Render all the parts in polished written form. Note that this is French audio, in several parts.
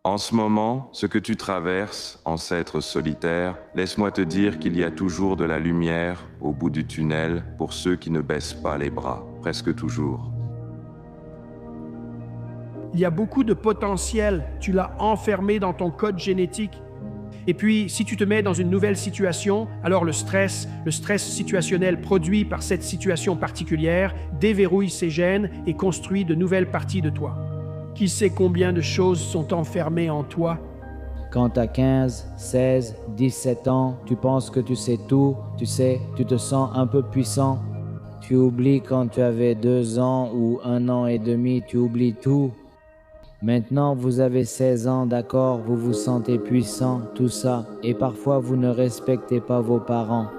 En ce moment, ce que tu traverses, ancêtre solitaire, laisse-moi te dire qu'il y a toujours de la lumière au bout du tunnel pour ceux qui ne baissent pas les bras, presque toujours. Il y a beaucoup de potentiel, tu l'as enfermé dans ton code génétique. Et puis, si tu te mets dans une nouvelle situation, alors le stress situationnel produit par cette situation particulière déverrouille ces gènes et construit de nouvelles parties de toi. Qui sait combien de choses sont enfermées en toi? Quand tu as 15, 16, 17 ans, tu penses que tu sais tout, tu sais, tu te sens un peu puissant. Tu oublies quand tu avais 2 ans ou 1 an et demi, tu oublies tout. Maintenant, vous avez 16 ans, d'accord, vous vous sentez puissant, tout ça, et parfois vous ne respectez pas vos parents.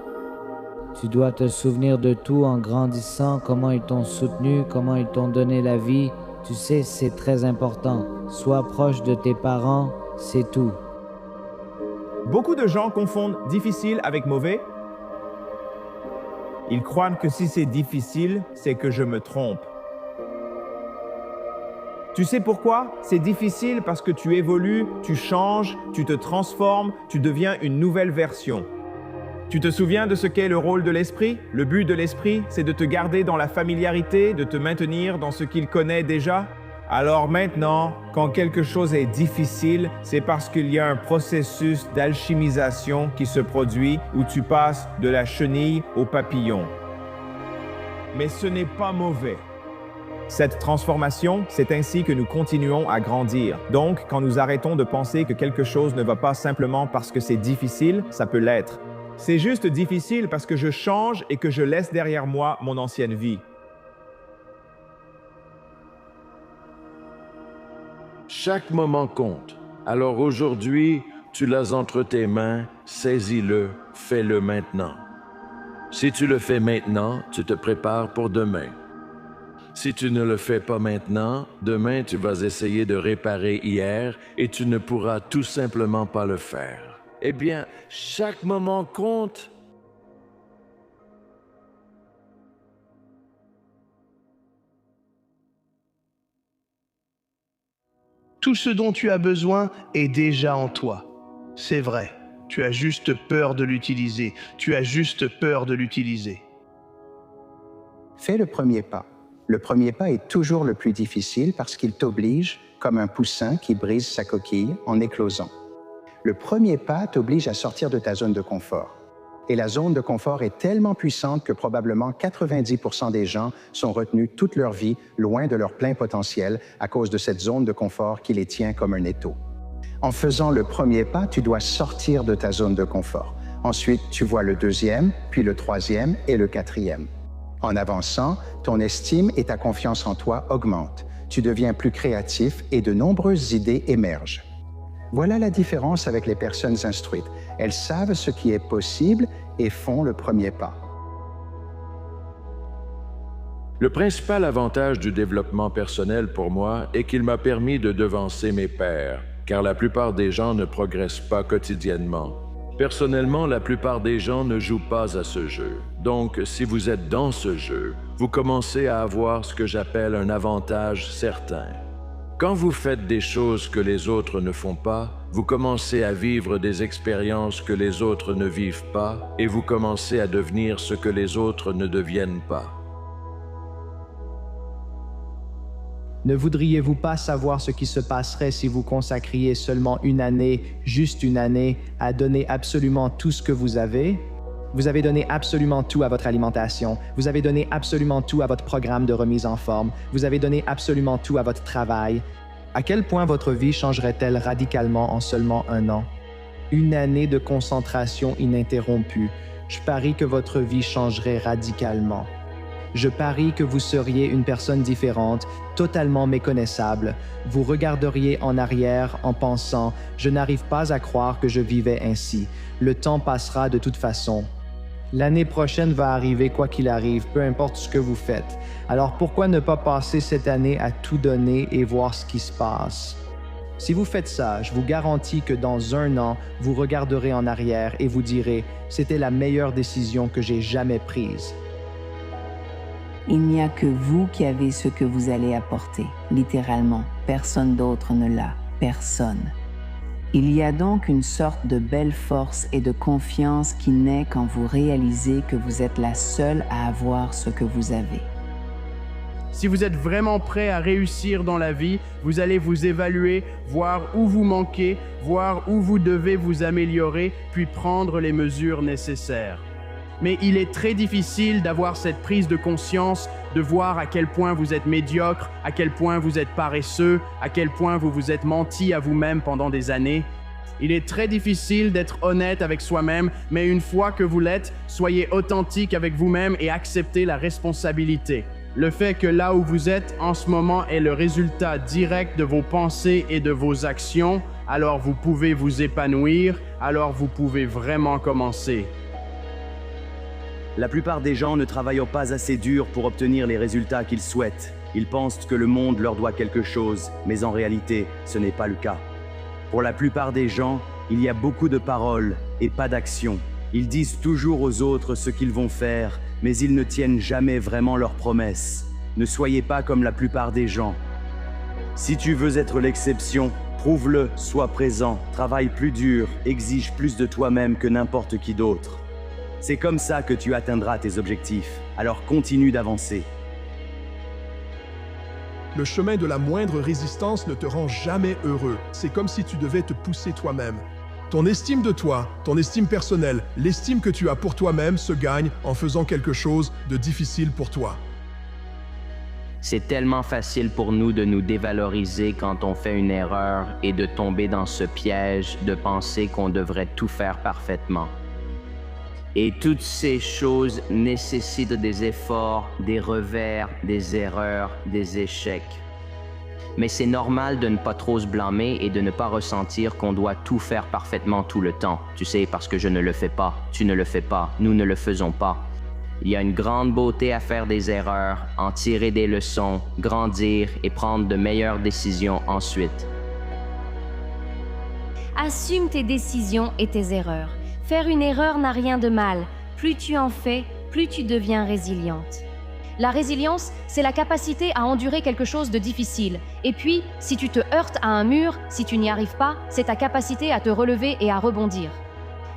Tu dois te souvenir de tout en grandissant, comment ils t'ont soutenu, comment ils t'ont donné la vie. Tu sais, c'est très important. Sois proche de tes parents, c'est tout. Beaucoup de gens confondent difficile avec mauvais. Ils croient que si c'est difficile, c'est que je me trompe. Tu sais pourquoi? C'est difficile parce que tu évolues, tu changes, tu te transformes, tu deviens une nouvelle version. Tu te souviens de ce qu'est le rôle de l'esprit? Le but de l'esprit, c'est de te garder dans la familiarité, de te maintenir dans ce qu'il connaît déjà. Alors maintenant, quand quelque chose est difficile, c'est parce qu'il y a un processus d'alchimisation qui se produit où tu passes de la chenille au papillon. Mais ce n'est pas mauvais. Cette transformation, c'est ainsi que nous continuons à grandir. Donc, quand nous arrêtons de penser que quelque chose ne va pas simplement parce que c'est difficile, ça peut l'être. C'est juste difficile parce que je change et que je laisse derrière moi mon ancienne vie. Chaque moment compte. Alors aujourd'hui, tu l'as entre tes mains, saisis-le, fais-le maintenant. Si tu le fais maintenant, tu te prépares pour demain. Si tu ne le fais pas maintenant, demain tu vas essayer de réparer hier et tu ne pourras tout simplement pas le faire. Eh bien, chaque moment compte. Tout ce dont tu as besoin est déjà en toi. C'est vrai, tu as juste peur de l'utiliser. Tu as juste peur de l'utiliser. Fais le premier pas. Le premier pas est toujours le plus difficile parce qu'il t'oblige, comme un poussin qui brise sa coquille en éclosant. Le premier pas t'oblige à sortir de ta zone de confort. Et la zone de confort est tellement puissante que probablement 90% des gens sont retenus toute leur vie loin de leur plein potentiel à cause de cette zone de confort qui les tient comme un étau. En faisant le premier pas, tu dois sortir de ta zone de confort. Ensuite, tu vois le deuxième, puis le troisième et le quatrième. En avançant, ton estime et ta confiance en toi augmentent. Tu deviens plus créatif et de nombreuses idées émergent. Voilà la différence avec les personnes instruites. Elles savent ce qui est possible et font le premier pas. Le principal avantage du développement personnel pour moi est qu'il m'a permis de devancer mes pairs, car la plupart des gens ne progressent pas quotidiennement. Personnellement, la plupart des gens ne jouent pas à ce jeu. Donc, si vous êtes dans ce jeu, vous commencez à avoir ce que j'appelle un avantage certain. Quand vous faites des choses que les autres ne font pas, vous commencez à vivre des expériences que les autres ne vivent pas et vous commencez à devenir ce que les autres ne deviennent pas. Ne voudriez-vous pas savoir ce qui se passerait si vous consacriez seulement une année, juste une année, à donner absolument tout ce que vous avez? Vous avez donné absolument tout à votre alimentation. Vous avez donné absolument tout à votre programme de remise en forme. Vous avez donné absolument tout à votre travail. À quel point votre vie changerait-elle radicalement en seulement 1 an? Une année de concentration ininterrompue. Je parie que votre vie changerait radicalement. Je parie que vous seriez une personne différente, totalement méconnaissable. Vous regarderiez en arrière en pensant « Je n'arrive pas à croire que je vivais ainsi. Le temps passera de toute façon. » L'année prochaine va arriver quoi qu'il arrive, peu importe ce que vous faites. Alors pourquoi ne pas passer cette année à tout donner et voir ce qui se passe? Si vous faites ça, je vous garantis que dans 1 an, vous regarderez en arrière et vous direz « C'était la meilleure décision que j'ai jamais prise. » Il n'y a que vous qui avez ce que vous allez apporter. Littéralement, personne d'autre ne l'a. personne. Il y a donc une sorte de belle force et de confiance qui naît quand vous réalisez que vous êtes la seule à avoir ce que vous avez. Si vous êtes vraiment prêt à réussir dans la vie, vous allez vous évaluer, voir où vous manquez, voir où vous devez vous améliorer, puis prendre les mesures nécessaires. Mais il est très difficile d'avoir cette prise de conscience, de voir à quel point vous êtes médiocre, à quel point vous êtes paresseux, à quel point vous vous êtes menti à vous-même pendant des années. Il est très difficile d'être honnête avec soi-même, mais une fois que vous l'êtes, soyez authentique avec vous-même et acceptez la responsabilité. Le fait que là où vous êtes en ce moment est le résultat direct de vos pensées et de vos actions, alors vous pouvez vous épanouir, alors vous pouvez vraiment commencer. La plupart des gens ne travaillent pas assez dur pour obtenir les résultats qu'ils souhaitent. Ils pensent que le monde leur doit quelque chose, mais en réalité, ce n'est pas le cas. Pour la plupart des gens, il y a beaucoup de paroles et pas d'action. Ils disent toujours aux autres ce qu'ils vont faire, mais ils ne tiennent jamais vraiment leurs promesses. Ne soyez pas comme la plupart des gens. Si tu veux être l'exception, prouve-le, sois présent, travaille plus dur, exige plus de toi-même que n'importe qui d'autre. C'est comme ça que tu atteindras tes objectifs. Alors continue d'avancer. Le chemin de la moindre résistance ne te rend jamais heureux. C'est comme si tu devais te pousser toi-même. Ton estime de toi, ton estime personnelle, l'estime que tu as pour toi-même se gagne en faisant quelque chose de difficile pour toi. C'est tellement facile pour nous de nous dévaloriser quand on fait une erreur et de tomber dans ce piège de penser qu'on devrait tout faire parfaitement. Et toutes ces choses nécessitent des efforts, des revers, des erreurs, des échecs. Mais c'est normal de ne pas trop se blâmer et de ne pas ressentir qu'on doit tout faire parfaitement tout le temps. Tu sais, parce que je ne le fais pas, tu ne le fais pas, nous ne le faisons pas. Il y a une grande beauté à faire des erreurs, en tirer des leçons, grandir et prendre de meilleures décisions ensuite. Assume tes décisions et tes erreurs. Faire une erreur n'a rien de mal. Plus tu en fais, plus tu deviens résiliente. La résilience, c'est la capacité à endurer quelque chose de difficile. Et puis, si tu te heurtes à un mur, si tu n'y arrives pas, c'est ta capacité à te relever et à rebondir.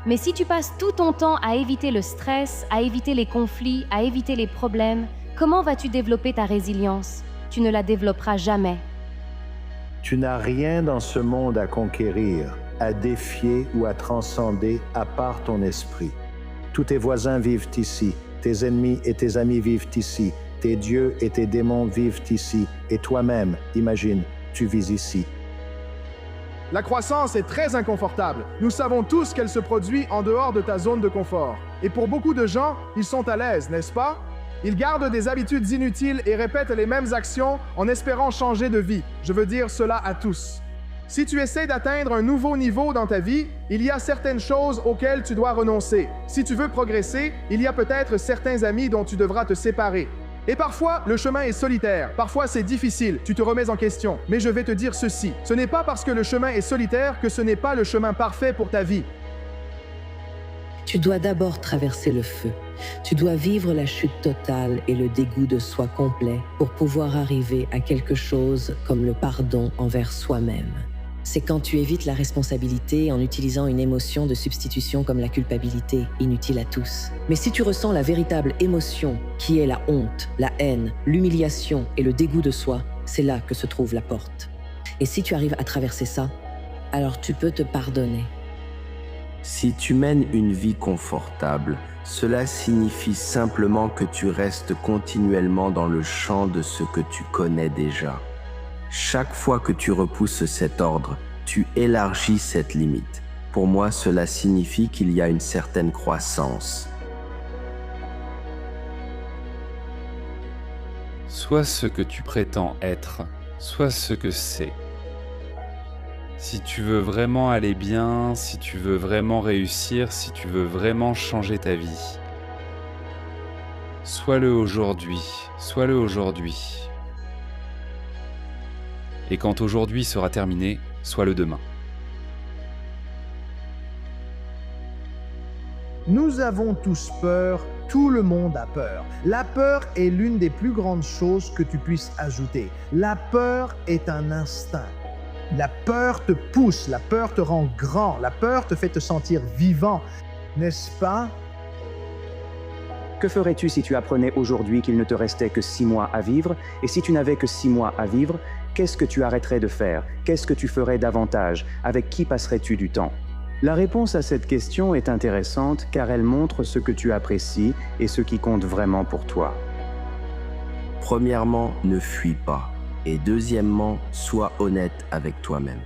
Mais si tu passes tout ton temps à éviter le stress, à éviter les conflits, à éviter les problèmes, comment vas-tu développer ta résilience? Tu ne la développeras jamais. Tu n'as rien dans ce monde à conquérir, à défier ou à transcender à part ton esprit. Tous tes voisins vivent ici, tes ennemis et tes amis vivent ici, tes dieux et tes démons vivent ici, et toi-même, imagine, tu vis ici. La croissance est très inconfortable. Nous savons tous qu'elle se produit en dehors de ta zone de confort. Et pour beaucoup de gens, ils sont à l'aise, n'est-ce pas? Ils gardent des habitudes inutiles et répètent les mêmes actions en espérant changer de vie. Je veux dire cela à tous. Si tu essaies d'atteindre un nouveau niveau dans ta vie, il y a certaines choses auxquelles tu dois renoncer. Si tu veux progresser, il y a peut-être certains amis dont tu devras te séparer. Et parfois, le chemin est solitaire. Parfois, c'est difficile. Tu te remets en question. Mais je vais te dire ceci. Ce n'est pas parce que le chemin est solitaire que ce n'est pas le chemin parfait pour ta vie. Tu dois d'abord traverser le feu. Tu dois vivre la chute totale et le dégoût de soi complet pour pouvoir arriver à quelque chose comme le pardon envers soi-même. C'est quand tu évites la responsabilité en utilisant une émotion de substitution comme la culpabilité, inutile à tous. Mais si tu ressens la véritable émotion, qui est la honte, la haine, l'humiliation et le dégoût de soi, c'est là que se trouve la porte. Et si tu arrives à traverser ça, alors tu peux te pardonner. Si tu mènes une vie confortable, cela signifie simplement que tu restes continuellement dans le champ de ce que tu connais déjà. Chaque fois que tu repousses cet ordre, tu élargis cette limite. Pour moi, cela signifie qu'il y a une certaine croissance. Sois ce que tu prétends être, sois ce que c'est. Si tu veux vraiment aller bien, si tu veux vraiment réussir, si tu veux vraiment changer ta vie, sois-le aujourd'hui, sois-le aujourd'hui. Et quand aujourd'hui sera terminé, sois-le demain. Nous avons tous peur, tout le monde a peur. La peur est l'une des plus grandes choses que tu puisses ajouter. La peur est un instinct. La peur te pousse, la peur te rend grand, la peur te fait te sentir vivant, n'est-ce pas? Que ferais-tu si tu apprenais aujourd'hui qu'il ne te restait que 6 mois à vivre? Et si tu n'avais que 6 mois à vivre, qu'est-ce que tu arrêterais de faire? Qu'est-ce que tu ferais davantage? Avec qui passerais-tu du temps? La réponse à cette question est intéressante car elle montre ce que tu apprécies et ce qui compte vraiment pour toi. Premièrement, ne fuis pas. Et deuxièmement, sois honnête avec toi-même.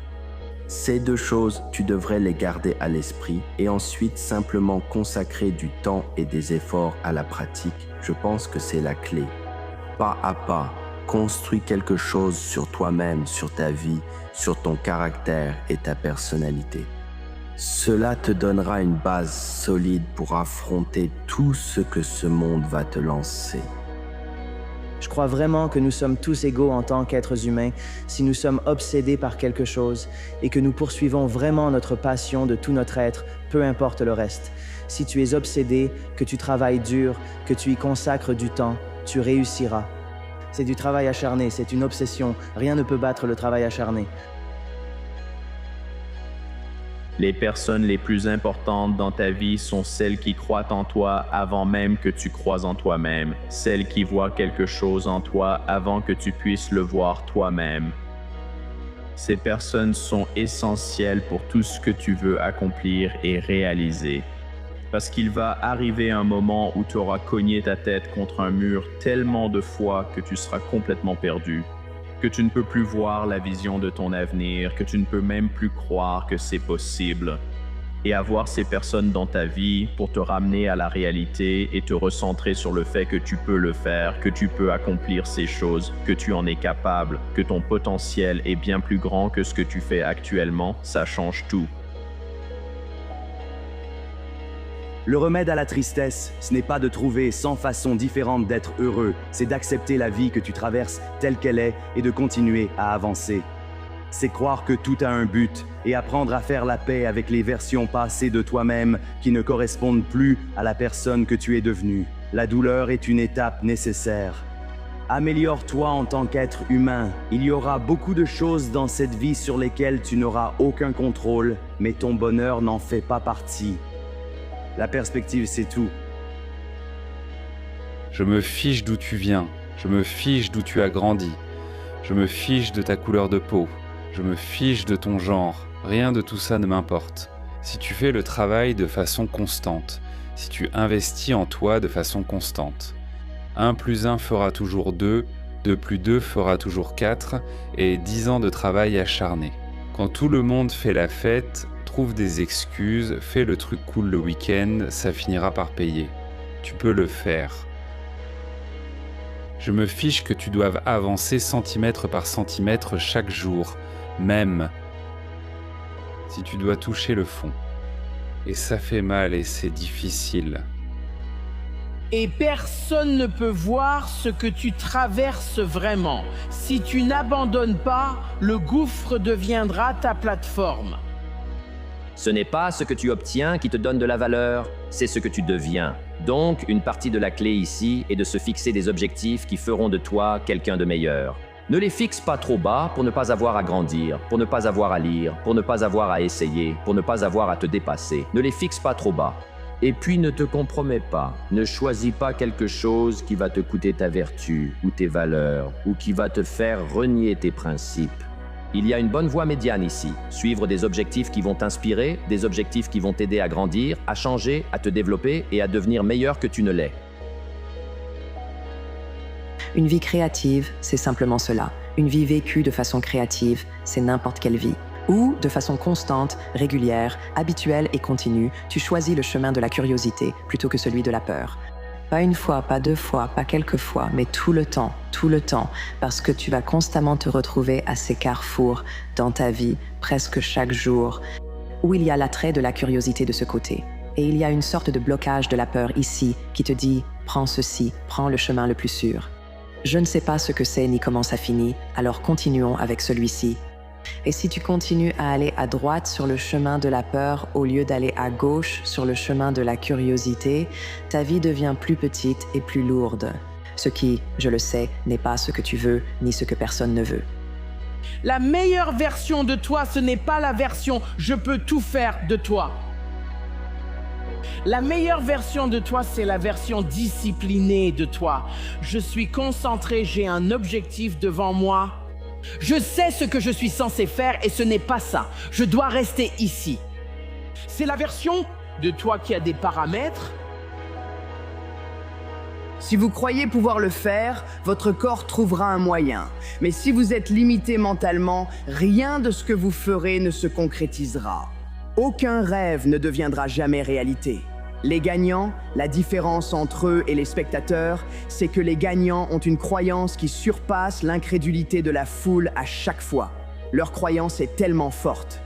Ces 2 choses, tu devrais les garder à l'esprit et ensuite simplement consacrer du temps et des efforts à la pratique. Je pense que c'est la clé. Pas à pas, construis quelque chose sur toi-même, sur ta vie, sur ton caractère et ta personnalité. Cela te donnera une base solide pour affronter tout ce que ce monde va te lancer. Je crois vraiment que nous sommes tous égaux en tant qu'êtres humains si nous sommes obsédés par quelque chose et que nous poursuivons vraiment notre passion de tout notre être, peu importe le reste. Si tu es obsédé, que tu travailles dur, que tu y consacres du temps, tu réussiras. C'est du travail acharné, c'est une obsession. Rien ne peut battre le travail acharné. Les personnes les plus importantes dans ta vie sont celles qui croient en toi avant même que tu crois en toi-même, celles qui voient quelque chose en toi avant que tu puisses le voir toi-même. Ces personnes sont essentielles pour tout ce que tu veux accomplir et réaliser. Parce qu'il va arriver un moment où tu auras cogné ta tête contre un mur tellement de fois que tu seras complètement perdu, que tu ne peux plus voir la vision de ton avenir, que tu ne peux même plus croire que c'est possible. Et avoir ces personnes dans ta vie pour te ramener à la réalité et te recentrer sur le fait que tu peux le faire, que tu peux accomplir ces choses, que tu en es capable, que ton potentiel est bien plus grand que ce que tu fais actuellement, ça change tout. Le remède à la tristesse, ce n'est pas de trouver 100 façons différentes d'être heureux, c'est d'accepter la vie que tu traverses telle qu'elle est et de continuer à avancer. C'est croire que tout a un but et apprendre à faire la paix avec les versions passées de toi-même qui ne correspondent plus à la personne que tu es devenue. La douleur est une étape nécessaire. Améliore-toi en tant qu'être humain. Il y aura beaucoup de choses dans cette vie sur lesquelles tu n'auras aucun contrôle, mais ton bonheur n'en fait pas partie. La perspective, c'est tout. Je me fiche d'où tu viens, je me fiche d'où tu as grandi, je me fiche de ta couleur de peau, je me fiche de ton genre, rien de tout ça ne m'importe. Si tu fais le travail de façon constante, si tu investis en toi de façon constante, 1 + 1 fera toujours 2, 2 + 2 fera toujours 4, et 10 ans de travail acharné. Quand tout le monde fait la fête, trouve des excuses, fais le truc cool le week-end, ça finira par payer. Tu peux le faire. Je me fiche que tu doives avancer centimètre par centimètre chaque jour, même si tu dois toucher le fond. Et ça fait mal et c'est difficile. Et personne ne peut voir ce que tu traverses vraiment. Si tu n'abandonnes pas, le gouffre deviendra ta plateforme. Ce n'est pas ce que tu obtiens qui te donne de la valeur, c'est ce que tu deviens. Donc, une partie de la clé ici est de se fixer des objectifs qui feront de toi quelqu'un de meilleur. Ne les fixe pas trop bas pour ne pas avoir à grandir, pour ne pas avoir à lire, pour ne pas avoir à essayer, pour ne pas avoir à te dépasser. Ne les fixe pas trop bas. Et puis ne te compromets pas. Ne choisis pas quelque chose qui va te coûter ta vertu ou tes valeurs ou qui va te faire renier tes principes. Il y a une bonne voie médiane ici. Suivre des objectifs qui vont t'inspirer, des objectifs qui vont t'aider à grandir, à changer, à te développer et à devenir meilleur que tu ne l'es. Une vie créative, c'est simplement cela. Une vie vécue de façon créative, c'est n'importe quelle vie. Ou, de façon constante, régulière, habituelle et continue, tu choisis le chemin de la curiosité plutôt que celui de la peur. Pas 1 fois, pas 2 fois, pas quelques fois, mais tout le temps, parce que tu vas constamment te retrouver à ces carrefours dans ta vie, presque chaque jour, où il y a l'attrait de la curiosité de ce côté. Et il y a une sorte de blocage de la peur ici qui te dit « prends ceci, prends le chemin le plus sûr ». Je ne sais pas ce que c'est ni comment ça finit, alors continuons avec celui-ci. Et si tu continues à aller à droite sur le chemin de la peur au lieu d'aller à gauche sur le chemin de la curiosité, ta vie devient plus petite et plus lourde. Ce qui, je le sais, n'est pas ce que tu veux ni ce que personne ne veut. La meilleure version de toi, ce n'est pas la version « je peux tout faire » de toi. La meilleure version de toi, c'est la version disciplinée de toi. Je suis concentré, j'ai un objectif devant moi. Je sais ce que je suis censé faire et ce n'est pas ça. Je dois rester ici. C'est la version de toi qui a des paramètres. Si vous croyez pouvoir le faire, votre corps trouvera un moyen. Mais si vous êtes limité mentalement, rien de ce que vous ferez ne se concrétisera. Aucun rêve ne deviendra jamais réalité. Les gagnants, la différence entre eux et les spectateurs, c'est que les gagnants ont une croyance qui surpasse l'incrédulité de la foule à chaque fois. Leur croyance est tellement forte.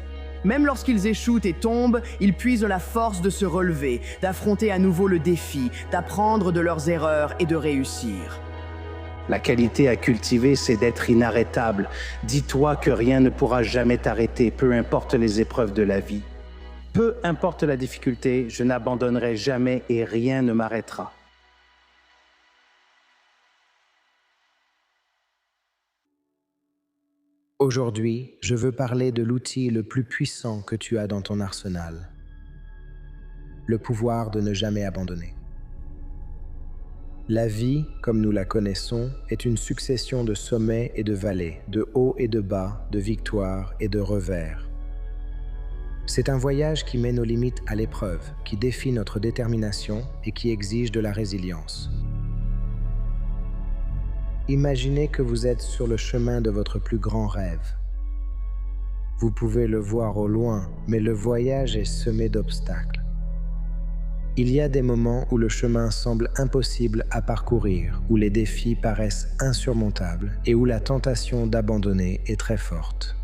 Même lorsqu'ils échouent et tombent, ils puisent la force de se relever, d'affronter à nouveau le défi, d'apprendre de leurs erreurs et de réussir. La qualité à cultiver, c'est d'être inarrêtable. Dis-toi que rien ne pourra jamais t'arrêter, peu importe les épreuves de la vie. Peu importe la difficulté, je n'abandonnerai jamais et rien ne m'arrêtera. Aujourd'hui, je veux parler de l'outil le plus puissant que tu as dans ton arsenal. Le pouvoir de ne jamais abandonner. La vie, comme nous la connaissons, est une succession de sommets et de vallées, de hauts et de bas, de victoires et de revers. C'est un voyage qui met nos limites à l'épreuve, qui défie notre détermination et qui exige de la résilience. Imaginez que vous êtes sur le chemin de votre plus grand rêve. Vous pouvez le voir au loin, mais le voyage est semé d'obstacles. Il y a des moments où le chemin semble impossible à parcourir, où les défis paraissent insurmontables et où la tentation d'abandonner est très forte.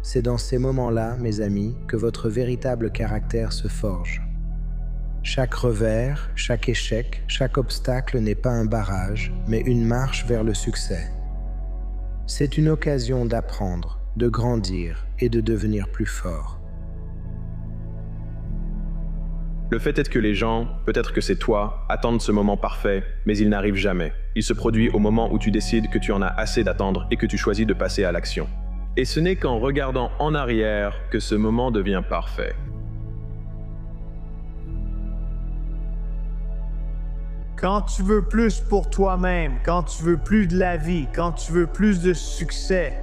C'est dans ces moments-là, mes amis, que votre véritable caractère se forge. Chaque revers, chaque échec, chaque obstacle n'est pas un barrage, mais une marche vers le succès. C'est une occasion d'apprendre, de grandir et de devenir plus fort. Le fait est que les gens, peut-être que c'est toi, attendent ce moment parfait, mais il n'arrive jamais. Il se produit au moment où tu décides que tu en as assez d'attendre et que tu choisis de passer à l'action. Et ce n'est qu'en regardant en arrière que ce moment devient parfait. Quand tu veux plus pour toi-même, quand tu veux plus de la vie, quand tu veux plus de succès,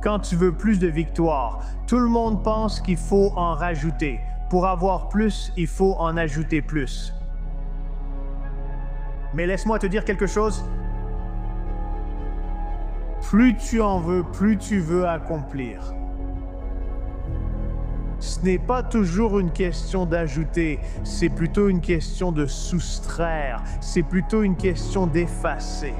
quand tu veux plus de victoire, tout le monde pense qu'il faut en rajouter. Pour avoir plus, il faut en ajouter plus. Mais laisse-moi te dire quelque chose. Plus tu en veux, plus tu veux accomplir. Ce n'est pas toujours une question d'ajouter, c'est plutôt une question de soustraire, c'est plutôt une question d'effacer.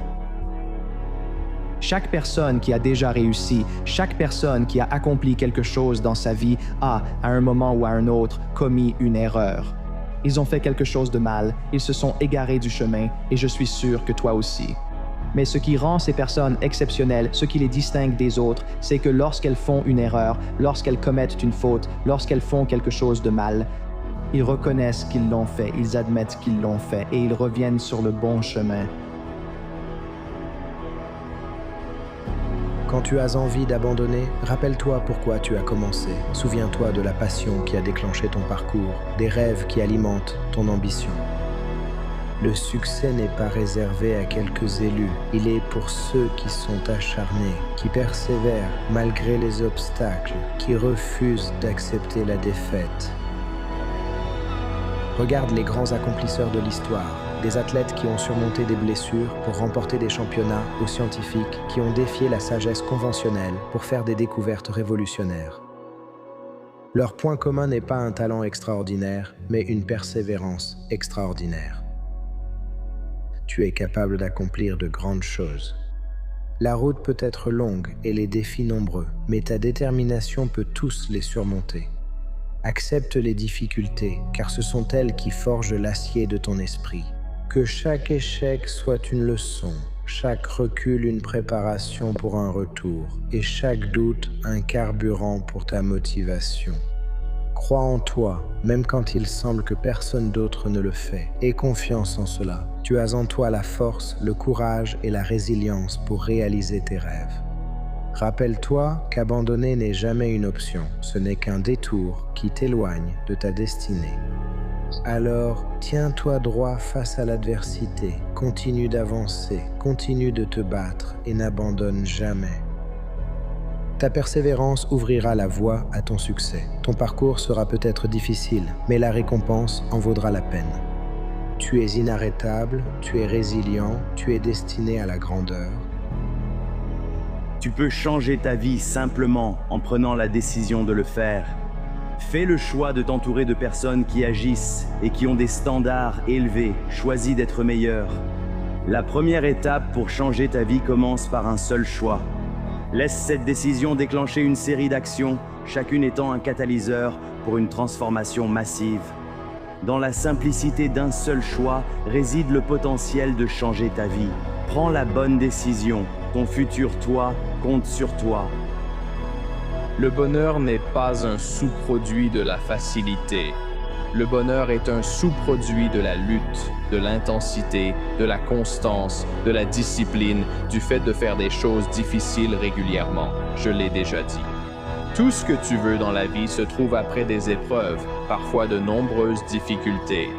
Chaque personne qui a déjà réussi, chaque personne qui a accompli quelque chose dans sa vie a, à un moment ou à un autre, commis une erreur. Ils ont fait quelque chose de mal, ils se sont égarés du chemin, et je suis sûr que toi aussi. Mais ce qui rend ces personnes exceptionnelles, ce qui les distingue des autres, c'est que lorsqu'elles font une erreur, lorsqu'elles commettent une faute, lorsqu'elles font quelque chose de mal, ils reconnaissent qu'ils l'ont fait, ils admettent qu'ils l'ont fait, et ils reviennent sur le bon chemin. Quand tu as envie d'abandonner, rappelle-toi pourquoi tu as commencé. Souviens-toi de la passion qui a déclenché ton parcours, des rêves qui alimentent ton ambition. Le succès n'est pas réservé à quelques élus. Il est pour ceux qui sont acharnés, qui persévèrent malgré les obstacles, qui refusent d'accepter la défaite. Regarde les grands accomplisseurs de l'histoire, des athlètes qui ont surmonté des blessures pour remporter des championnats, aux scientifiques qui ont défié la sagesse conventionnelle pour faire des découvertes révolutionnaires. Leur point commun n'est pas un talent extraordinaire, mais une persévérance extraordinaire. Tu es capable d'accomplir de grandes choses. La route peut être longue et les défis nombreux, mais ta détermination peut tous les surmonter. Accepte les difficultés, car ce sont elles qui forgent l'acier de ton esprit. Que chaque échec soit une leçon, chaque recul une préparation pour un retour, et chaque doute un carburant pour ta motivation. Crois en toi, même quand il semble que personne d'autre ne le fait. Aie confiance en cela. Tu as en toi la force, le courage et la résilience pour réaliser tes rêves. Rappelle-toi qu'abandonner n'est jamais une option, ce n'est qu'un détour qui t'éloigne de ta destinée. Alors, tiens-toi droit face à l'adversité, continue d'avancer, continue de te battre et n'abandonne jamais. Ta persévérance ouvrira la voie à ton succès. Ton parcours sera peut-être difficile, mais la récompense en vaudra la peine. Tu es inarrêtable, tu es résilient, tu es destiné à la grandeur. Tu peux changer ta vie simplement en prenant la décision de le faire. Fais le choix de t'entourer de personnes qui agissent et qui ont des standards élevés. Choisis d'être meilleur. La première étape pour changer ta vie commence par un seul choix. Laisse cette décision déclencher une série d'actions, chacune étant un catalyseur pour une transformation massive. Dans la simplicité d'un seul choix réside le potentiel de changer ta vie. Prends la bonne décision. Ton futur toi compte sur toi. Le bonheur n'est pas un sous-produit de la facilité. Le bonheur est un sous-produit de la lutte, de l'intensité, de la constance, de la discipline, du fait de faire des choses difficiles régulièrement. Je l'ai déjà dit. Tout ce que tu veux dans la vie se trouve après des épreuves, parfois de nombreuses difficultés.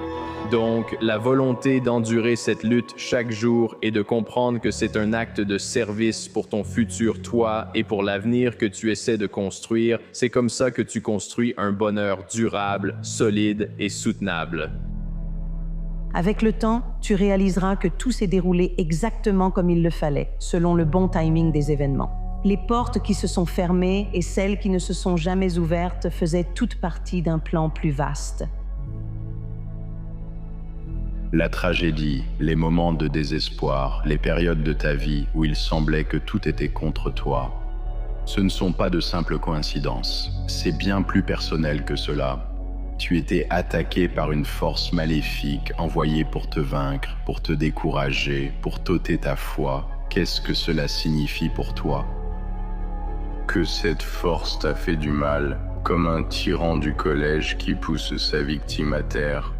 Donc, la volonté d'endurer cette lutte chaque jour et de comprendre que c'est un acte de service pour ton futur toi et pour l'avenir que tu essaies de construire, c'est comme ça que tu construis un bonheur durable, solide et soutenable. Avec le temps, tu réaliseras que tout s'est déroulé exactement comme il le fallait, selon le bon timing des événements. Les portes qui se sont fermées et celles qui ne se sont jamais ouvertes faisaient toutes partie d'un plan plus vaste. La tragédie, les moments de désespoir, les périodes de ta vie où il semblait que tout était contre toi, ce ne sont pas de simples coïncidences. C'est bien plus personnel que cela. Tu étais attaqué par une force maléfique envoyée pour te vaincre, pour te décourager, pour t'ôter ta foi. Qu'est-ce que cela signifie pour toi? Que cette force t'a fait du mal, comme un tyran du collège qui pousse sa victime à terre.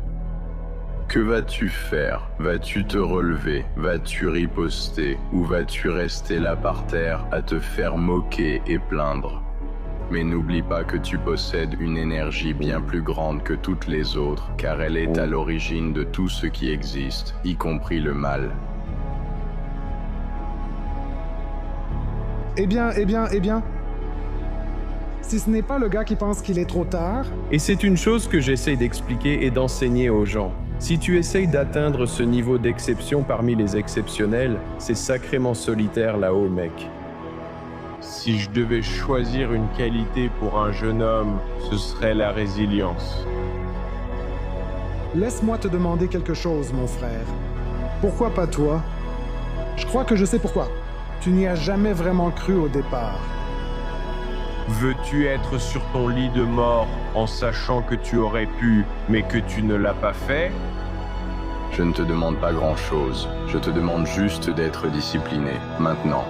Que vas-tu faire? Vas-tu te relever? Vas-tu riposter? Ou vas-tu rester là par terre à te faire moquer et plaindre? Mais n'oublie pas que tu possèdes une énergie bien plus grande que toutes les autres, car elle est à l'origine de tout ce qui existe, y compris le mal. Eh bien, si ce n'est pas le gars qui pense qu'il est trop tard... Et c'est une chose que j'essaie d'expliquer et d'enseigner aux gens. Si tu essayes d'atteindre ce niveau d'exception parmi les exceptionnels, c'est sacrément solitaire là-haut, mec. Si je devais choisir une qualité pour un jeune homme, ce serait la résilience. Laisse-moi te demander quelque chose, mon frère. Pourquoi pas toi? Je crois que je sais pourquoi. Tu n'y as jamais vraiment cru au départ. Veux-tu être sur ton lit de mort en sachant que tu aurais pu, mais que tu ne l'as pas fait? Je ne te demande pas grand-chose. Je te demande juste d'être discipliné, maintenant.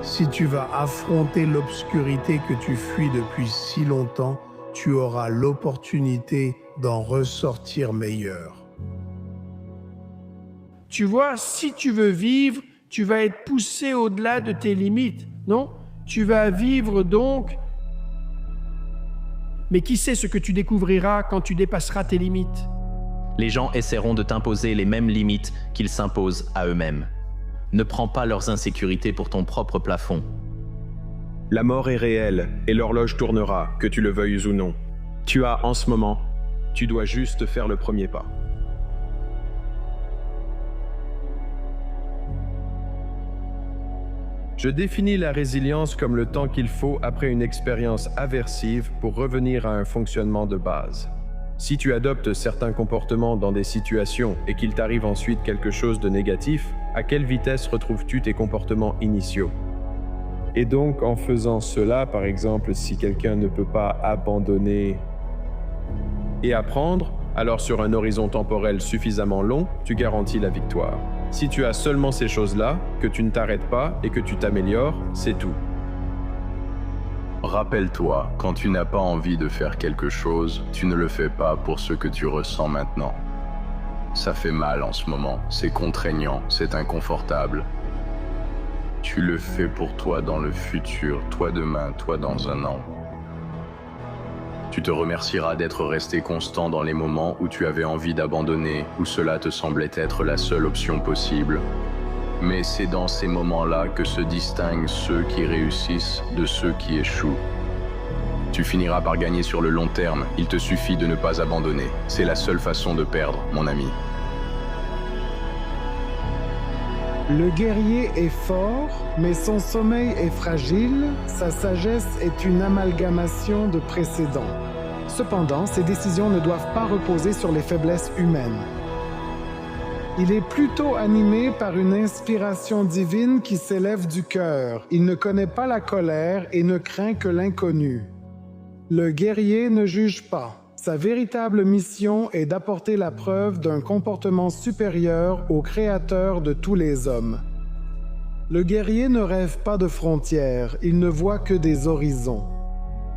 Si tu vas affronter l'obscurité que tu fuis depuis si longtemps, tu auras l'opportunité d'en ressortir meilleur. Tu vois, si tu veux vivre, tu vas être poussé au-delà de tes limites, non? Tu vas vivre donc. Mais qui sait ce que tu découvriras quand tu dépasseras tes limites? Les gens essaieront de t'imposer les mêmes limites qu'ils s'imposent à eux-mêmes. Ne prends pas leurs insécurités pour ton propre plafond. La mort est réelle et l'horloge tournera, que tu le veuilles ou non. Tu as en ce moment, tu dois juste faire le premier pas. Je définis la résilience comme le temps qu'il faut après une expérience aversive pour revenir à un fonctionnement de base. Si tu adoptes certains comportements dans des situations et qu'il t'arrive ensuite quelque chose de négatif, à quelle vitesse retrouves-tu tes comportements initiaux? Et donc, en faisant cela, par exemple, si quelqu'un ne peut pas abandonner et apprendre, alors sur un horizon temporel suffisamment long, tu garantis la victoire. Si tu as seulement ces choses-là, que tu ne t'arrêtes pas et que tu t'améliores, c'est tout. Rappelle-toi, quand tu n'as pas envie de faire quelque chose, tu ne le fais pas pour ce que tu ressens maintenant. Ça fait mal en ce moment, c'est contraignant, c'est inconfortable. Tu le fais pour toi dans le futur, toi demain, toi dans un an. Tu te remercieras d'être resté constant dans les moments où tu avais envie d'abandonner, où cela te semblait être la seule option possible. Mais c'est dans ces moments-là que se distinguent ceux qui réussissent de ceux qui échouent. Tu finiras par gagner sur le long terme, il te suffit de ne pas abandonner. C'est la seule façon de perdre, mon ami. Le guerrier est fort, mais son sommeil est fragile, sa sagesse est une amalgamation de précédents. Cependant, ses décisions ne doivent pas reposer sur les faiblesses humaines. Il est plutôt animé par une inspiration divine qui s'élève du cœur. Il ne connaît pas la colère et ne craint que l'inconnu. Le guerrier ne juge pas. Sa véritable mission est d'apporter la preuve d'un comportement supérieur au Créateur de tous les hommes. Le guerrier ne rêve pas de frontières, il ne voit que des horizons.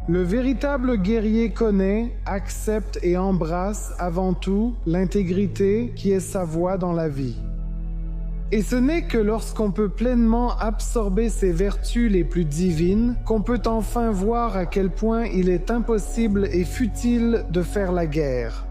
Le véritable guerrier connaît, accepte et embrasse avant tout l'intégrité qui est sa voie dans la vie. Et ce n'est que lorsqu'on peut pleinement absorber ses vertus les plus divines qu'on peut enfin voir à quel point il est impossible et futile de faire la guerre.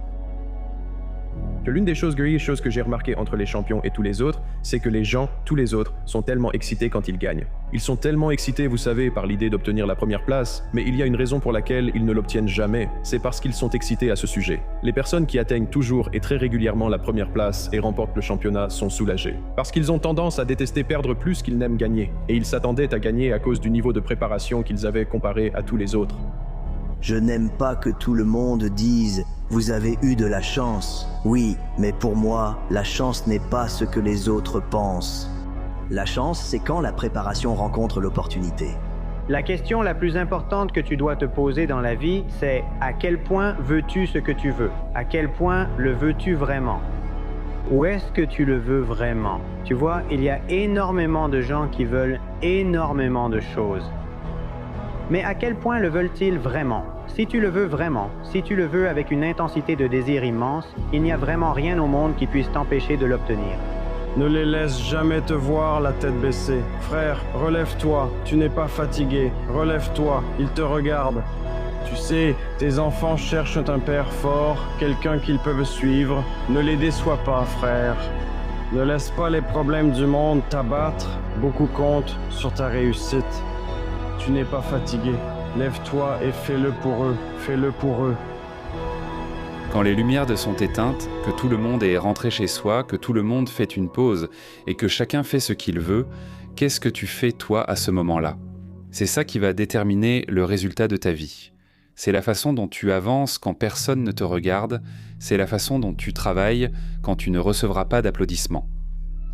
Que l'une des choses que j'ai remarquées entre les champions et tous les autres, c'est que les gens, tous les autres, sont tellement excités quand ils gagnent. Ils sont tellement excités, vous savez, par l'idée d'obtenir la première place, mais il y a une raison pour laquelle ils ne l'obtiennent jamais, c'est parce qu'ils sont excités à ce sujet. Les personnes qui atteignent toujours et très régulièrement la première place et remportent le championnat sont soulagées. Parce qu'ils ont tendance à détester perdre plus qu'ils n'aiment gagner, et ils s'attendaient à gagner à cause du niveau de préparation qu'ils avaient comparé à tous les autres. Je n'aime pas que tout le monde dise « Vous avez eu de la chance ». Oui, mais pour moi, la chance n'est pas ce que les autres pensent. La chance, c'est quand la préparation rencontre l'opportunité. La question la plus importante que tu dois te poser dans la vie, c'est à quel point veux-tu ce que tu veux? À quel point le veux-tu vraiment? Où est-ce que tu le veux vraiment? Tu vois, il y a énormément de gens qui veulent énormément de choses. Mais à quel point le veulent-ils vraiment? Si tu le veux vraiment, si tu le veux avec une intensité de désir immense, il n'y a vraiment rien au monde qui puisse t'empêcher de l'obtenir. Ne les laisse jamais te voir la tête baissée. Frère, relève-toi, tu n'es pas fatigué. Relève-toi, ils te regardent. Tu sais, tes enfants cherchent un père fort, quelqu'un qu'ils peuvent suivre. Ne les déçois pas, frère. Ne laisse pas les problèmes du monde t'abattre. Beaucoup comptent sur ta réussite. Tu n'es pas fatigué. Lève-toi et fais-le pour eux. Fais-le pour eux. Quand les lumières sont éteintes, que tout le monde est rentré chez soi, que tout le monde fait une pause et que chacun fait ce qu'il veut, qu'est-ce que tu fais toi à ce moment-là? C'est ça qui va déterminer le résultat de ta vie. C'est la façon dont tu avances quand personne ne te regarde, c'est la façon dont tu travailles quand tu ne recevras pas d'applaudissements.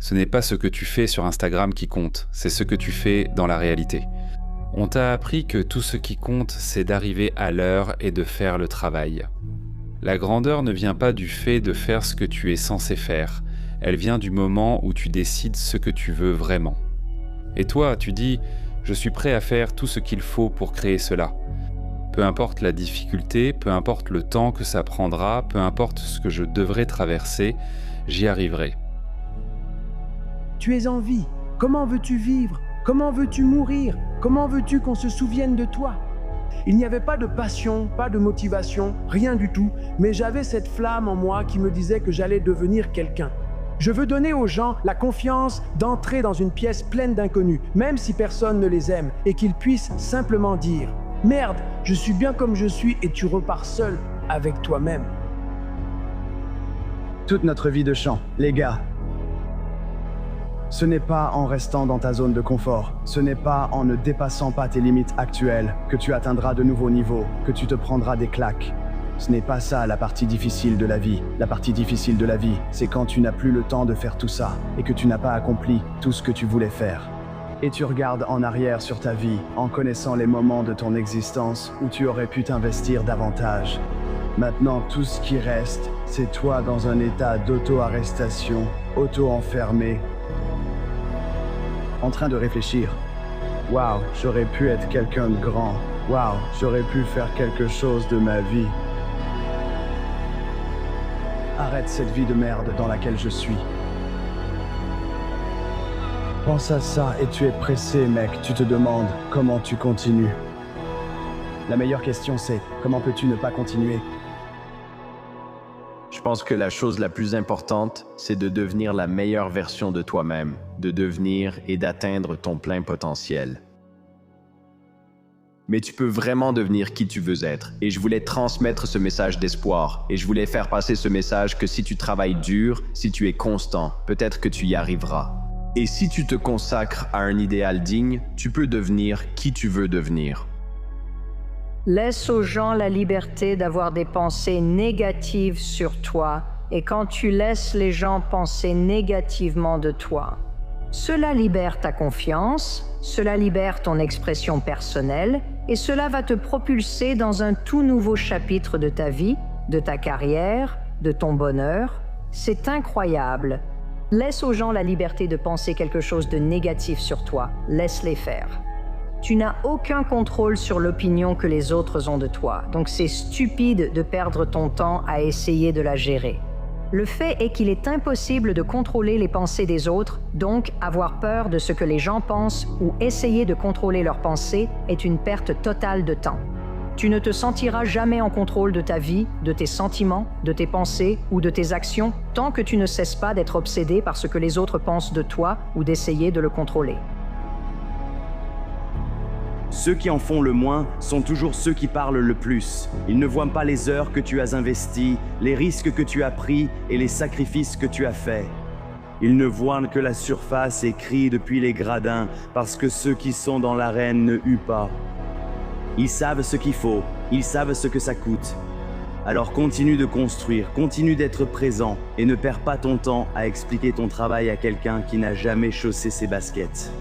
Ce n'est pas ce que tu fais sur Instagram qui compte, c'est ce que tu fais dans la réalité. On t'a appris que tout ce qui compte, c'est d'arriver à l'heure et de faire le travail. La grandeur ne vient pas du fait de faire ce que tu es censé faire, elle vient du moment où tu décides ce que tu veux vraiment. Et toi, tu dis « Je suis prêt à faire tout ce qu'il faut pour créer cela ». Peu importe la difficulté, peu importe le temps que ça prendra, peu importe ce que je devrais traverser, j'y arriverai. Tu es en vie. Comment veux-tu vivre? Comment veux-tu mourir? Comment veux-tu qu'on se souvienne de toi? Il n'y avait pas de passion, pas de motivation, rien du tout, mais j'avais cette flamme en moi qui me disait que j'allais devenir quelqu'un. Je veux donner aux gens la confiance d'entrer dans une pièce pleine d'inconnus, même si personne ne les aime, et qu'ils puissent simplement dire « Merde, je suis bien comme je suis et tu repars seul avec toi-même. » Toute notre vie de chant, les gars. Ce n'est pas en restant dans ta zone de confort, ce n'est pas en ne dépassant pas tes limites actuelles que tu atteindras de nouveaux niveaux, que tu te prendras des claques. Ce n'est pas ça la partie difficile de la vie. La partie difficile de la vie, c'est quand tu n'as plus le temps de faire tout ça et que tu n'as pas accompli tout ce que tu voulais faire. Et tu regardes en arrière sur ta vie en connaissant les moments de ton existence où tu aurais pu t'investir davantage. Maintenant, tout ce qui reste, c'est toi dans un état d'auto-arrestation, auto-enfermé, en train de réfléchir. Waouh, j'aurais pu être quelqu'un de grand. Waouh, j'aurais pu faire quelque chose de ma vie. Arrête cette vie de merde dans laquelle je suis. Pense à ça et tu es pressé, mec. Tu te demandes comment tu continues. La meilleure question c'est, comment peux-tu ne pas continuer? Je pense que la chose la plus importante, c'est de devenir la meilleure version de toi-même, de devenir et d'atteindre ton plein potentiel. Mais tu peux vraiment devenir qui tu veux être. Et je voulais transmettre ce message d'espoir. Et je voulais faire passer ce message que si tu travailles dur, si tu es constant, peut-être que tu y arriveras. Et si tu te consacres à un idéal digne, tu peux devenir qui tu veux devenir. Laisse aux gens la liberté d'avoir des pensées négatives sur toi, et quand tu laisses les gens penser négativement de toi, cela libère ta confiance, cela libère ton expression personnelle, et cela va te propulser dans un tout nouveau chapitre de ta vie, de ta carrière, de ton bonheur. C'est incroyable. Laisse aux gens la liberté de penser quelque chose de négatif sur toi. Laisse-les faire. Tu n'as aucun contrôle sur l'opinion que les autres ont de toi, donc c'est stupide de perdre ton temps à essayer de la gérer. Le fait est qu'il est impossible de contrôler les pensées des autres, donc avoir peur de ce que les gens pensent ou essayer de contrôler leurs pensées est une perte totale de temps. Tu ne te sentiras jamais en contrôle de ta vie, de tes sentiments, de tes pensées ou de tes actions tant que tu ne cesses pas d'être obsédé par ce que les autres pensent de toi ou d'essayer de le contrôler. Ceux qui en font le moins sont toujours ceux qui parlent le plus. Ils ne voient pas les heures que tu as investies, les risques que tu as pris et les sacrifices que tu as faits. Ils ne voient que la surface et crient depuis les gradins parce que ceux qui sont dans l'arène ne huent pas. Ils savent ce qu'il faut, ils savent ce que ça coûte. Alors continue de construire, continue d'être présent et ne perds pas ton temps à expliquer ton travail à quelqu'un qui n'a jamais chaussé ses baskets.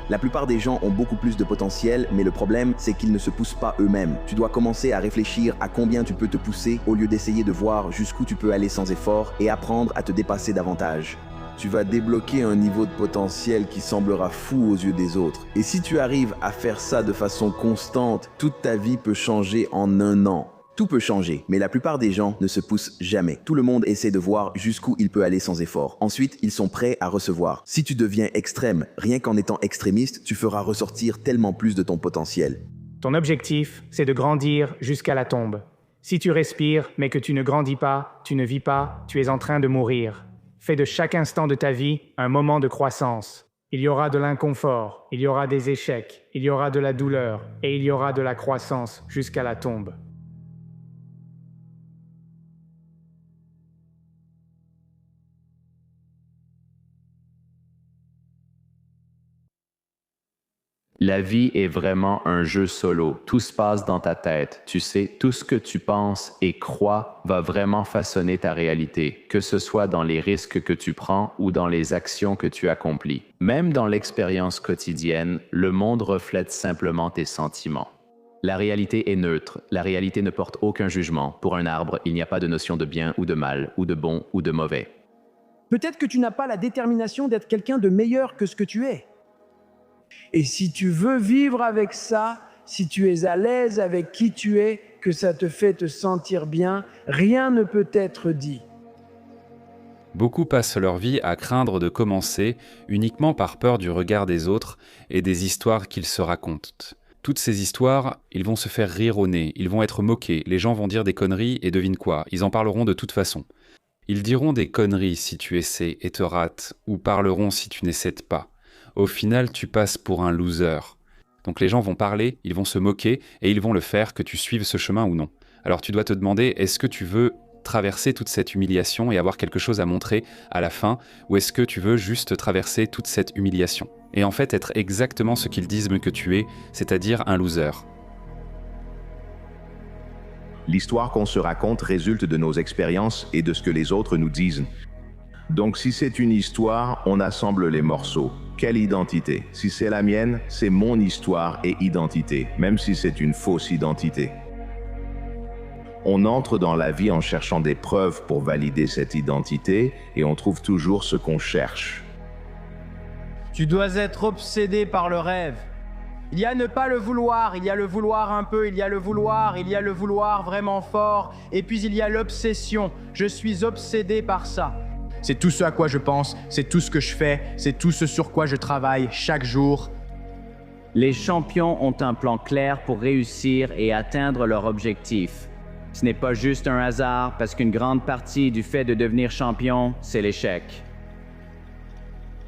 La plupart des gens ont beaucoup plus de potentiel, mais le problème, c'est qu'ils ne se poussent pas eux-mêmes. Tu dois commencer à réfléchir à combien tu peux te pousser au lieu d'essayer de voir jusqu'où tu peux aller sans effort et apprendre à te dépasser davantage. Tu vas débloquer un niveau de potentiel qui semblera fou aux yeux des autres. Et si tu arrives à faire ça de façon constante, toute ta vie peut changer en un an. Tout peut changer, mais la plupart des gens ne se poussent jamais. Tout le monde essaie de voir jusqu'où il peut aller sans effort. Ensuite, ils sont prêts à recevoir. Si tu deviens extrême, rien qu'en étant extrémiste, tu feras ressortir tellement plus de ton potentiel. Ton objectif, c'est de grandir jusqu'à la tombe. Si tu respires, mais que tu ne grandis pas, tu ne vis pas, tu es en train de mourir. Fais de chaque instant de ta vie un moment de croissance. Il y aura de l'inconfort, il y aura des échecs, il y aura de la douleur, et il y aura de la croissance jusqu'à la tombe. La vie est vraiment un jeu solo. Tout se passe dans ta tête. Tu sais, tout ce que tu penses et crois va vraiment façonner ta réalité, que ce soit dans les risques que tu prends ou dans les actions que tu accomplis. Même dans l'expérience quotidienne, le monde reflète simplement tes sentiments. La réalité est neutre. La réalité ne porte aucun jugement. Pour un arbre, il n'y a pas de notion de bien ou de mal, ou de bon ou de mauvais. Peut-être que tu n'as pas la détermination d'être quelqu'un de meilleur que ce que tu es. Et si tu veux vivre avec ça, si tu es à l'aise avec qui tu es, que ça te fait te sentir bien, rien ne peut être dit. Beaucoup passent leur vie à craindre de commencer uniquement par peur du regard des autres et des histoires qu'ils se racontent. Toutes ces histoires, ils vont se faire rire au nez, ils vont être moqués, les gens vont dire des conneries et devine quoi, ils en parleront de toute façon. Ils diront des conneries si tu essaies et te rates, ou parleront si tu n'essaies pas. Au final, tu passes pour un loser. Donc les gens vont parler, ils vont se moquer, et ils vont le faire que tu suives ce chemin ou non. Alors tu dois te demander, est-ce que tu veux traverser toute cette humiliation et avoir quelque chose à montrer à la fin, ou est-ce que tu veux juste traverser toute cette humiliation? Et en fait, être exactement ce qu'ils disent que tu es, c'est-à-dire un loser. L'histoire qu'on se raconte résulte de nos expériences et de ce que les autres nous disent. Donc si c'est une histoire, on assemble les morceaux. Quelle identité? Si c'est la mienne, c'est mon histoire et identité, même si c'est une fausse identité. On entre dans la vie en cherchant des preuves pour valider cette identité et on trouve toujours ce qu'on cherche. Tu dois être obsédé par le rêve. Il y a ne pas le vouloir, il y a le vouloir un peu, il y a le vouloir vraiment fort, et puis il y a l'obsession. Je suis obsédé par ça. C'est tout ce à quoi je pense, c'est tout ce que je fais, c'est tout ce sur quoi je travaille chaque jour. Les champions ont un plan clair pour réussir et atteindre leur objectif. Ce n'est pas juste un hasard parce qu'une grande partie du fait de devenir champion, c'est l'échec.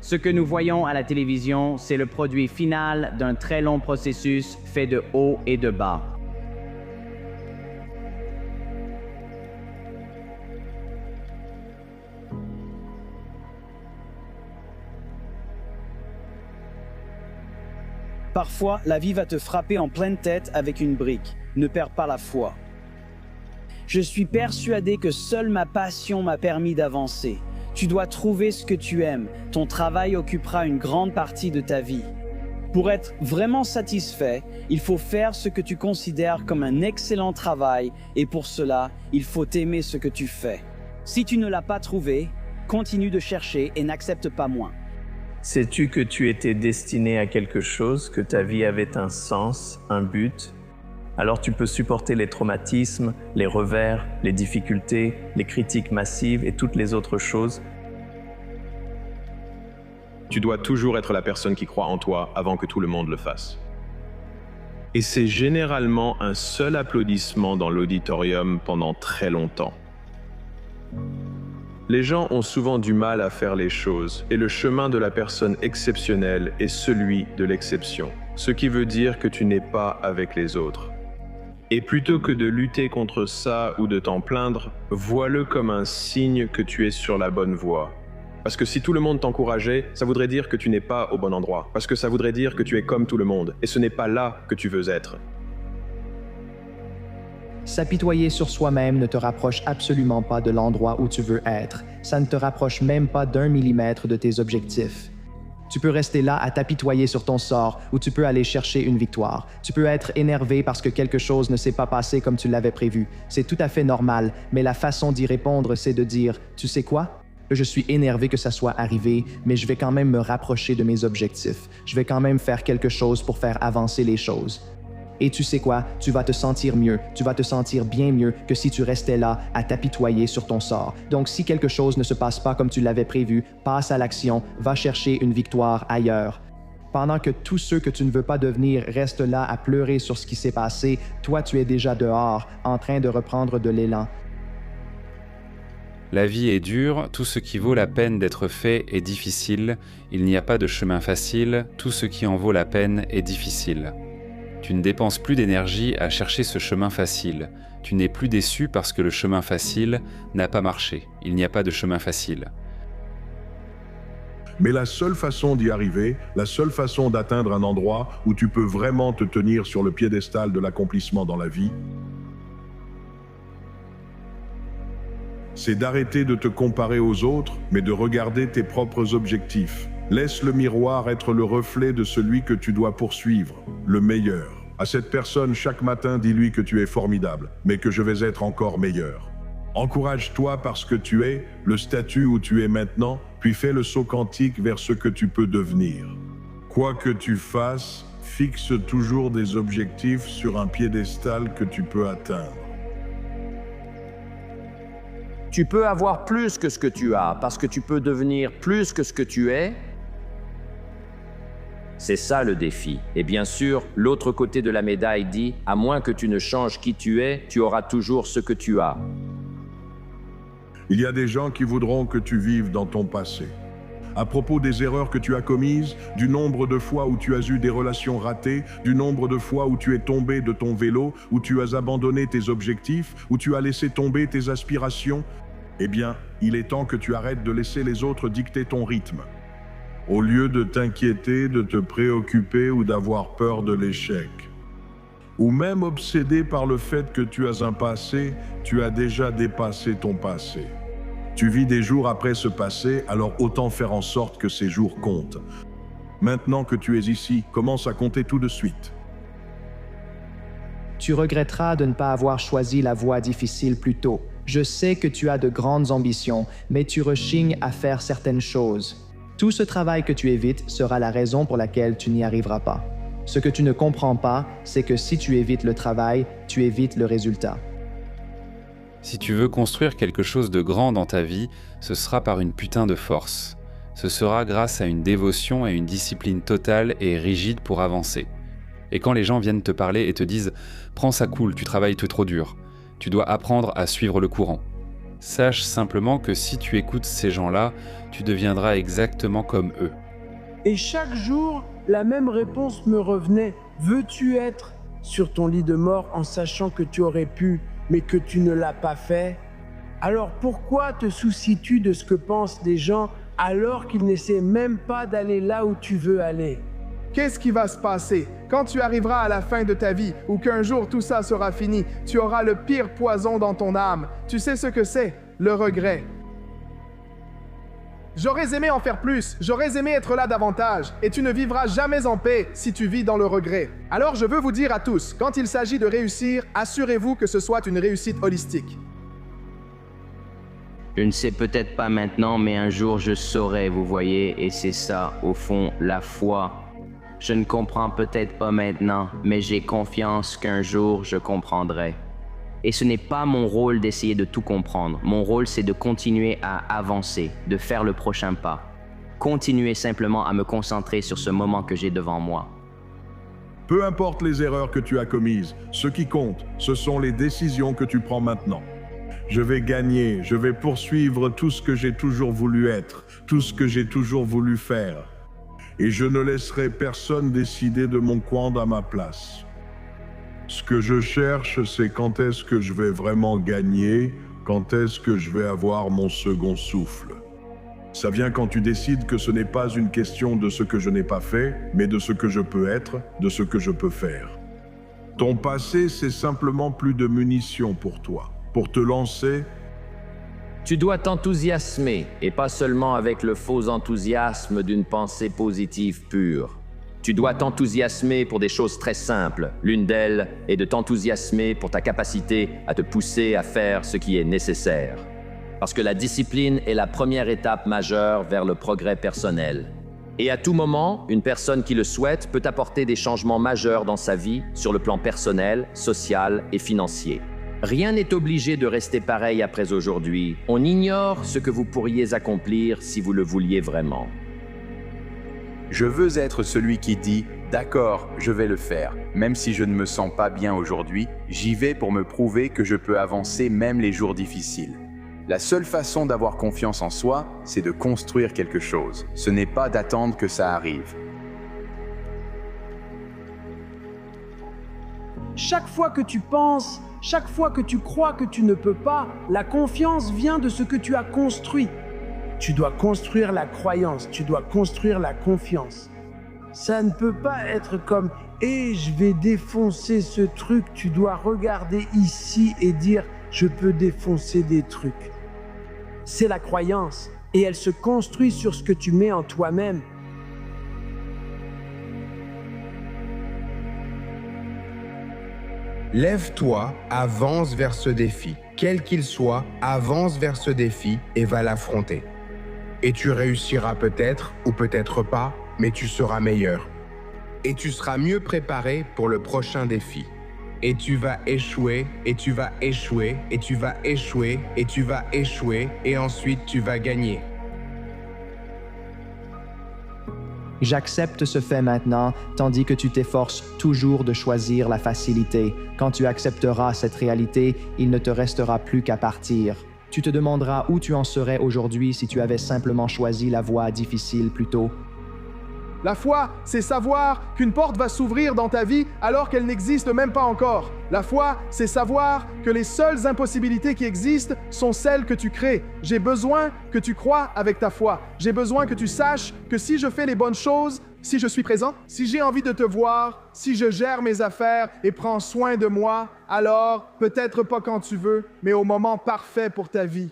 Ce que nous voyons à la télévision, c'est le produit final d'un très long processus fait de hauts et de bas. Parfois, la vie va te frapper en pleine tête avec une brique. Ne perds pas la foi. Je suis persuadé que seule ma passion m'a permis d'avancer. Tu dois trouver ce que tu aimes. Ton travail occupera une grande partie de ta vie. Pour être vraiment satisfait, il faut faire ce que tu considères comme un excellent travail et pour cela, il faut aimer ce que tu fais. Si tu ne l'as pas trouvé, continue de chercher et n'accepte pas moins. Sais-tu que tu étais destiné à quelque chose, que ta vie avait un sens, un but? Alors tu peux supporter les traumatismes, les revers, les difficultés, les critiques massives et toutes les autres choses. Tu dois toujours être la personne qui croit en toi avant que tout le monde le fasse. Et c'est généralement un seul applaudissement dans l'auditorium pendant très longtemps. Les gens ont souvent du mal à faire les choses, et le chemin de la personne exceptionnelle est celui de l'exception, ce qui veut dire que tu n'es pas avec les autres. Et plutôt que de lutter contre ça ou de t'en plaindre, vois-le comme un signe que tu es sur la bonne voie. Parce que si tout le monde t'encourageait, ça voudrait dire que tu n'es pas au bon endroit, parce que ça voudrait dire que tu es comme tout le monde, et ce n'est pas là que tu veux être. S'apitoyer sur soi-même ne te rapproche absolument pas de l'endroit où tu veux être. Ça ne te rapproche même pas d'1 millimètre de tes objectifs. Tu peux rester là à t'apitoyer sur ton sort ou tu peux aller chercher une victoire. Tu peux être énervé parce que quelque chose ne s'est pas passé comme tu l'avais prévu. C'est tout à fait normal, mais la façon d'y répondre, c'est de dire « Tu sais quoi? Je suis énervé que ça soit arrivé, mais je vais quand même me rapprocher de mes objectifs. Je vais quand même faire quelque chose pour faire avancer les choses. » Et tu sais quoi? Tu vas te sentir mieux, tu vas te sentir bien mieux que si tu restais là à t'apitoyer sur ton sort. Donc si quelque chose ne se passe pas comme tu l'avais prévu, passe à l'action, va chercher une victoire ailleurs. Pendant que tous ceux que tu ne veux pas devenir restent là à pleurer sur ce qui s'est passé, toi tu es déjà dehors, en train de reprendre de l'élan. La vie est dure, tout ce qui vaut la peine d'être fait est difficile, il n'y a pas de chemin facile, tout ce qui en vaut la peine est difficile. Tu ne dépenses plus d'énergie à chercher ce chemin facile. Tu n'es plus déçu parce que le chemin facile n'a pas marché. Il n'y a pas de chemin facile. Mais la seule façon d'y arriver, la seule façon d'atteindre un endroit où tu peux vraiment te tenir sur le piédestal de l'accomplissement dans la vie, c'est d'arrêter de te comparer aux autres, mais de regarder tes propres objectifs. Laisse le miroir être le reflet de celui que tu dois poursuivre, le meilleur. À cette personne, chaque matin, dis-lui que tu es formidable, mais que je vais être encore meilleur. Encourage-toi parce que tu es, le statut où tu es maintenant, puis fais le saut quantique vers ce que tu peux devenir. Quoi que tu fasses, fixe toujours des objectifs sur un piédestal que tu peux atteindre. Tu peux avoir plus que ce que tu as, parce que tu peux devenir plus que ce que tu es. C'est ça le défi. Et bien sûr, l'autre côté de la médaille dit, à moins que tu ne changes qui tu es, tu auras toujours ce que tu as. Il y a des gens qui voudront que tu vives dans ton passé. À propos des erreurs que tu as commises, du nombre de fois où tu as eu des relations ratées, du nombre de fois où tu es tombé de ton vélo, où tu as abandonné tes objectifs, où tu as laissé tomber tes aspirations, eh bien, il est temps que tu arrêtes de laisser les autres dicter ton rythme. Au lieu de t'inquiéter, de te préoccuper ou d'avoir peur de l'échec. Ou même obsédé par le fait que tu as un passé, tu as déjà dépassé ton passé. Tu vis des jours après ce passé, alors autant faire en sorte que ces jours comptent. Maintenant que tu es ici, commence à compter tout de suite. Tu regretteras de ne pas avoir choisi la voie difficile plus tôt. Je sais que tu as de grandes ambitions, mais tu rechignes à faire certaines choses. Tout ce travail que tu évites sera la raison pour laquelle tu n'y arriveras pas. Ce que tu ne comprends pas, c'est que si tu évites le travail, tu évites le résultat. Si tu veux construire quelque chose de grand dans ta vie, ce sera par une putain de force. Ce sera grâce à une dévotion et une discipline totale et rigide pour avancer. Et quand les gens viennent te parler et te disent « Prends ça cool, tu travailles trop dur », tu dois apprendre à suivre le courant. Sache simplement que si tu écoutes ces gens-là, tu deviendras exactement comme eux. Et chaque jour, la même réponse me revenait. Veux-tu être sur ton lit de mort en sachant que tu aurais pu, mais que tu ne l'as pas fait? Alors pourquoi te soucies-tu de ce que pensent les gens alors qu'ils n'essaient même pas d'aller là où tu veux aller? Qu'est-ce qui va se passer quand tu arriveras à la fin de ta vie ou qu'un jour tout ça sera fini? Tu auras le pire poison dans ton âme. Tu sais ce que c'est? Le regret. J'aurais aimé en faire plus, j'aurais aimé être là davantage, et tu ne vivras jamais en paix si tu vis dans le regret. Alors je veux vous dire à tous, quand il s'agit de réussir, assurez-vous que ce soit une réussite holistique. Je ne sais peut-être pas maintenant, mais un jour je saurai, vous voyez, et c'est ça, au fond, la foi. Je ne comprends peut-être pas maintenant, mais j'ai confiance qu'un jour je comprendrai. Et ce n'est pas mon rôle d'essayer de tout comprendre. Mon rôle, c'est de continuer à avancer, de faire le prochain pas. Continuer simplement à me concentrer sur ce moment que j'ai devant moi. Peu importe les erreurs que tu as commises, ce qui compte, ce sont les décisions que tu prends maintenant. Je vais gagner, je vais poursuivre tout ce que j'ai toujours voulu être, tout ce que j'ai toujours voulu faire. Et je ne laisserai personne décider de mon coin à ma place. Ce que je cherche, c'est quand est-ce que je vais vraiment gagner, quand est-ce que je vais avoir mon second souffle. Ça vient quand tu décides que ce n'est pas une question de ce que je n'ai pas fait, mais de ce que je peux être, de ce que je peux faire. Ton passé, c'est simplement plus de munitions pour toi. Pour te lancer, tu dois t'enthousiasmer, et pas seulement avec le faux enthousiasme d'une pensée positive pure. Tu dois t'enthousiasmer pour des choses très simples. L'une d'elles est de t'enthousiasmer pour ta capacité à te pousser à faire ce qui est nécessaire. Parce que la discipline est la première étape majeure vers le progrès personnel. Et à tout moment, une personne qui le souhaite peut apporter des changements majeurs dans sa vie sur le plan personnel, social et financier. Rien n'est obligé de rester pareil après aujourd'hui. On ignore ce que vous pourriez accomplir si vous le vouliez vraiment. Je veux être celui qui dit « D'accord, je vais le faire. Même si je ne me sens pas bien aujourd'hui, j'y vais pour me prouver que je peux avancer même les jours difficiles. » La seule façon d'avoir confiance en soi, c'est de construire quelque chose. Ce n'est pas d'attendre que ça arrive. Chaque fois que tu penses, chaque fois que tu crois que tu ne peux pas, la confiance vient de ce que tu as construit. Tu dois construire la croyance, tu dois construire la confiance. Ça ne peut pas être comme « et je vais défoncer ce truc ». Tu dois regarder ici et dire « je peux défoncer des trucs ». C'est la croyance et elle se construit sur ce que tu mets en toi-même. Lève-toi, avance vers ce défi. Quel qu'il soit, avance vers ce défi et va l'affronter. Et tu réussiras peut-être ou peut-être pas, mais tu seras meilleur. Et tu seras mieux préparé pour le prochain défi. Et tu vas échouer, et tu vas échouer, et tu vas échouer, et tu vas échouer, et ensuite tu vas gagner. J'accepte ce fait maintenant, tandis que tu t'efforces toujours de choisir la facilité. Quand tu accepteras cette réalité, il ne te restera plus qu'à partir. Tu te demanderas où tu en serais aujourd'hui si tu avais simplement choisi la voie difficile plus tôt. La foi, c'est savoir qu'une porte va s'ouvrir dans ta vie alors qu'elle n'existe même pas encore. La foi, c'est savoir que les seules impossibilités qui existent sont celles que tu crées. J'ai besoin que tu crois avec ta foi. J'ai besoin que tu saches que si je fais les bonnes choses, si je suis présent, si j'ai envie de te voir, si je gère mes affaires et prends soin de moi, alors, peut-être pas quand tu veux, mais au moment parfait pour ta vie.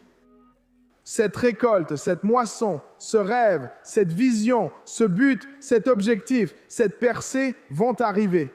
Cette récolte, cette moisson, ce rêve, cette vision, ce but, cet objectif, cette percée vont arriver.